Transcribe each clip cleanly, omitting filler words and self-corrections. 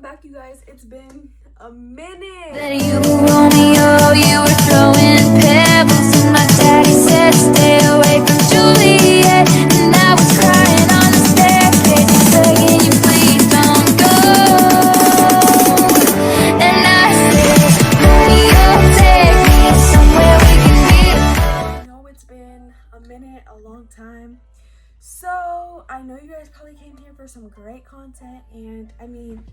welcome back, you guys. It's been a minute. That you were Romeo, you were throwing pebbles, and my daddy said stay away from Juliet, and I was crying on the staircase, begging you please don't go. And I said, Romeo, take me somewhere we can be. I know it's been a minute, a long time. So I know you guys probably came here for some great content, and I mean,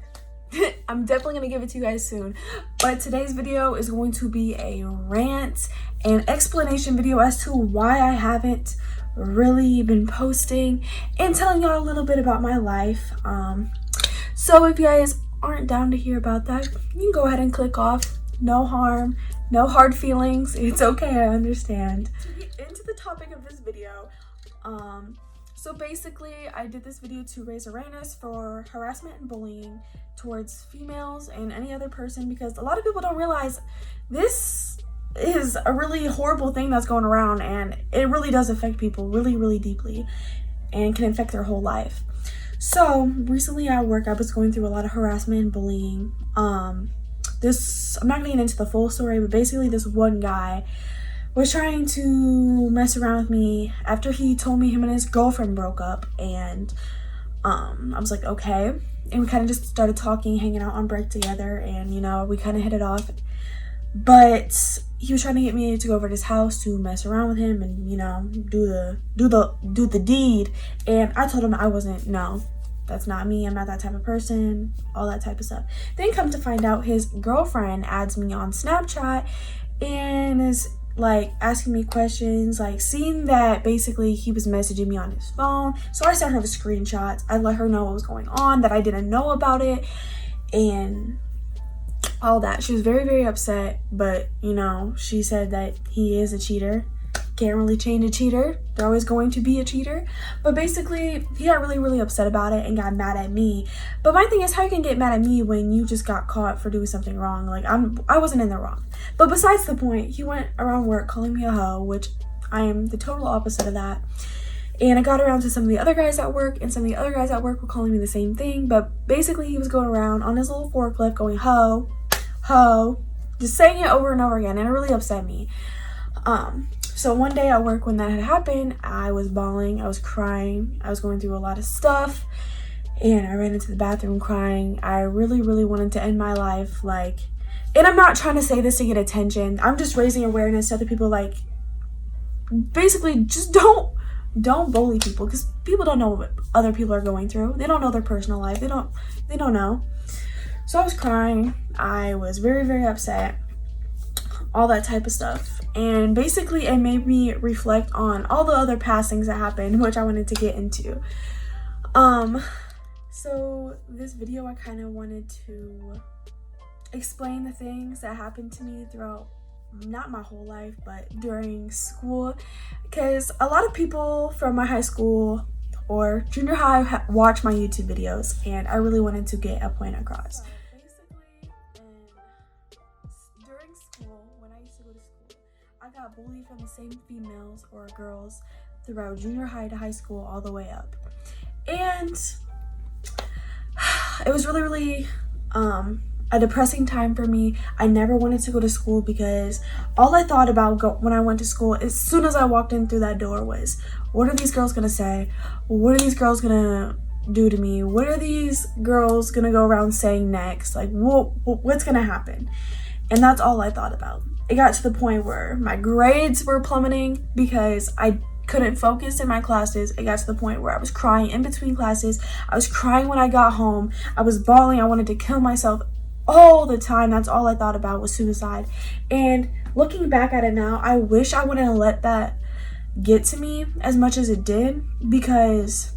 I'm definitely gonna give it to you guys soon. But today's video is going to be a rant and explanation video as to why I haven't really been posting and telling y'all a little bit about my life. So if you guys aren't down to hear about that, you can go ahead and click off. No harm, no hard feelings. It's okay, I understand. To get into the topic of this video, so basically, I did this video to raise awareness for harassment and bullying towards females and any other person, because a lot of people don't realize this is a really horrible thing that's going around, and it really does affect people really, really deeply and can affect their whole life. So recently at work, I was going through a lot of harassment and bullying. I'm not gonna get into the full story, but basically this one guy was trying to mess around with me after he told me him and his girlfriend broke up, and I was like, okay, and we kind of just started talking, hanging out on break together, and you know, we kind of hit it off. But he was trying to get me to go over to his house to mess around with him and, you know, do the deed, and I told him I wasn't. No, that's not me. I'm not that type of person, all that type of stuff. Then come to find out, his girlfriend adds me on Snapchat and is like asking me questions, like seeing that basically he was messaging me on his phone. So I sent her the screenshots. I let her know what was going on, that I didn't know about it, and all that. She was very, very upset, but you know, she said that he is a cheater. Can't really change a cheater. They're always going to be a cheater. But basically, he got really, really upset about it and got mad at me. But my thing is, how you can get mad at me when you just got caught for doing something wrong? Like, I wasn't in the wrong. But besides the point, he went around work calling me a hoe, which I am the total opposite of that. And I got around to some of the other guys at work, and some of the other guys at work were calling me the same thing. But basically, he was going around on his little forklift going, hoe, hoe, just saying it over and over again, and it really upset me. So one day at work when that had happened, I was bawling, I was crying, I was going through a lot of stuff, and I ran into the bathroom crying. I really, really wanted to end my life, like, and I'm not trying to say this to get attention. I'm just raising awareness to other people, like, basically just don't bully people, because people don't know what other people are going through. They don't know their personal life. They don't know. So I was crying. I was very, very upset. All that type of stuff. And basically it made me reflect on all the other past things that happened, which I wanted to get into. So this video, I kind of wanted to explain the things that happened to me throughout, not my whole life, but during school, because a lot of people from my high school or junior high watch my YouTube videos, and I really wanted to get a point across. During school, when I used to go to school, I got bullied from the same females or girls throughout junior high to high school all the way up. And it was really, really a depressing time for me. I never wanted to go to school, because all I thought about when I went to school, as soon as I walked in through that door, was, what are these girls gonna say? What are these girls gonna do to me? What are these girls gonna go around saying next? Like, what's gonna happen? And that's all I thought about. It got to the point where my grades were plummeting because I couldn't focus in my classes. It got to the point where I was crying in between classes. I was crying when I got home. I was bawling. I wanted to kill myself all the time. That's all I thought about was suicide. And looking back at it now, I wish I wouldn't have let that get to me as much as it did, because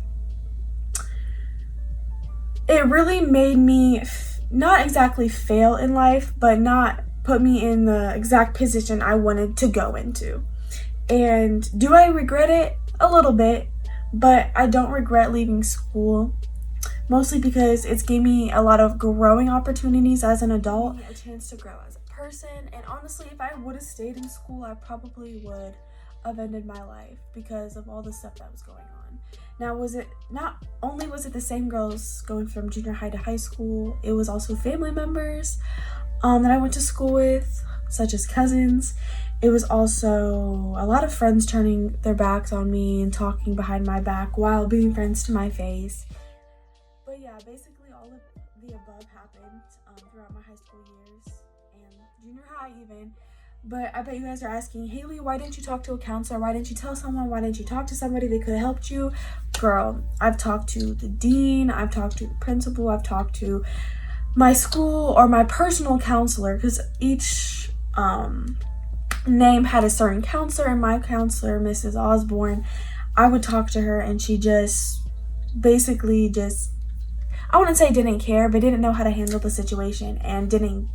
it really made me not exactly fail in life, but not put me in the exact position I wanted to go into. And do I regret it? A little bit, but I don't regret leaving school, mostly because it's gave me a lot of growing opportunities as an adult, a chance to grow as a person. And honestly, if I would have stayed in school, I probably would have ended my life because of all the stuff that was going on. Now, not only was it the same girls going from junior high to high school, it was also family members that I went to school with, such as cousins. It was also a lot of friends turning their backs on me and talking behind my back while being friends to my face. But yeah, basically all of the above happened throughout my high school years and junior high even. But I bet you guys are asking, Haley, why didn't you talk to a counselor? Why didn't you tell someone? Why didn't you talk to somebody that could have helped you? Girl, I've talked to the dean, I've talked to the principal, I've talked to my school or my personal counselor, because each name had a certain counselor, and my counselor, Mrs. Osborne, I would talk to her, and she just basically I wouldn't say didn't care, but didn't know how to handle the situation and didn't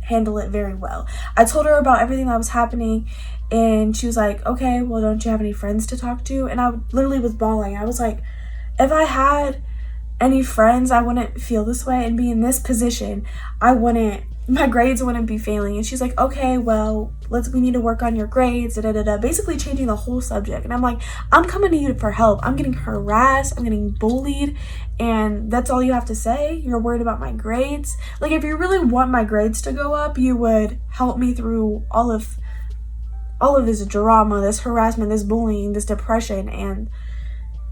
handle it very well. I told her about everything that was happening, and she was like, okay, well, don't you have any friends to talk to? And I literally was bawling. I was like, if I had any friends, I wouldn't feel this way and be in this position. My grades wouldn't be failing. And she's like, okay, well, we need to work on your grades, basically changing the whole subject. And I'm like, I'm coming to you for help. I'm getting harassed, I'm getting bullied, and that's all you have to say? You're worried about my grades? Like, if you really want my grades to go up, you would help me through all of this drama, this harassment, this bullying, this depression. And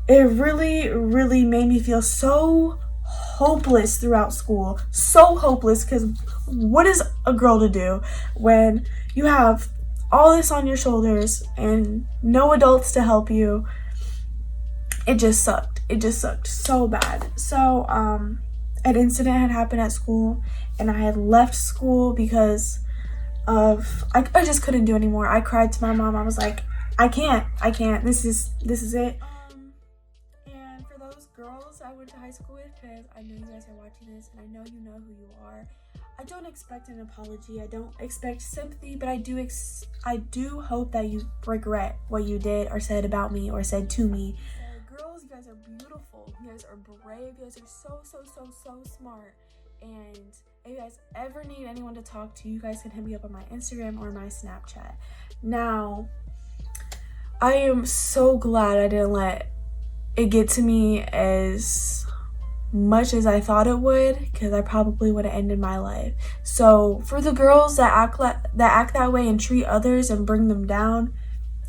it really, really made me feel so hopeless throughout school. So hopeless, because what is a girl to do when you have all this on your shoulders and no adults to help you? It just sucked. It just sucked so bad. So an incident had happened at school, and I had left school because of I just couldn't do anymore. I cried to my mom. I was like, I can't. This is it. And for those girls I went to high school with, because I know you guys are watching this and I know you know who you are, I don't expect an apology. I don't expect sympathy, but I do hope that you regret what you did or said about me or said to me. So girls, you guys are beautiful. You guys are brave. You guys are so smart. And if you guys ever need anyone to talk to, you guys can hit me up on my Instagram or my Snapchat. Now, I am so glad I didn't let it get to me as much as I thought it would, because I probably would have ended my life. So for the girls that act that way and treat others and bring them down,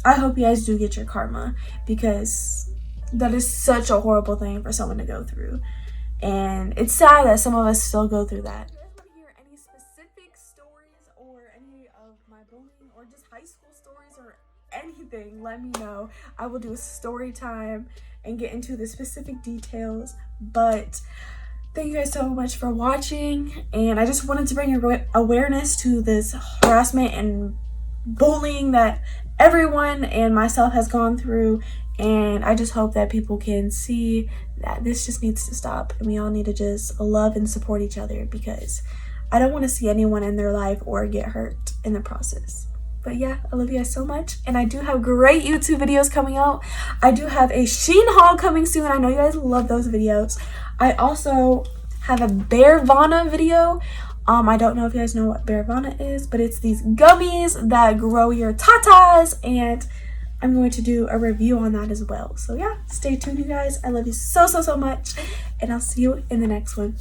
I hope you guys do get your karma, because that is such a horrible thing for someone to go through. And it's sad that some of us still go through that. If you guys want to hear any specific stories or any of my bullying or just high school stories or anything, let me know. I will do a story time and get into the specific details. But thank you guys so much for watching, and I just wanted to bring awareness to this harassment and bullying that everyone and myself has gone through. And I just hope that people can see that this just needs to stop, and we all need to just love and support each other, because I don't want to see anyone in their life or get hurt in the process. But yeah, I love you guys so much, and I do have great YouTube videos coming out. I do have a Shein haul coming soon. I know you guys love those videos. I also have a Bearvana video. I don't know if you guys know what Bearvana is, but it's these gummies that grow your tatas, and I'm going to do a review on that as well. So yeah, stay tuned, you guys. I love you so much, and I'll see you in the next one.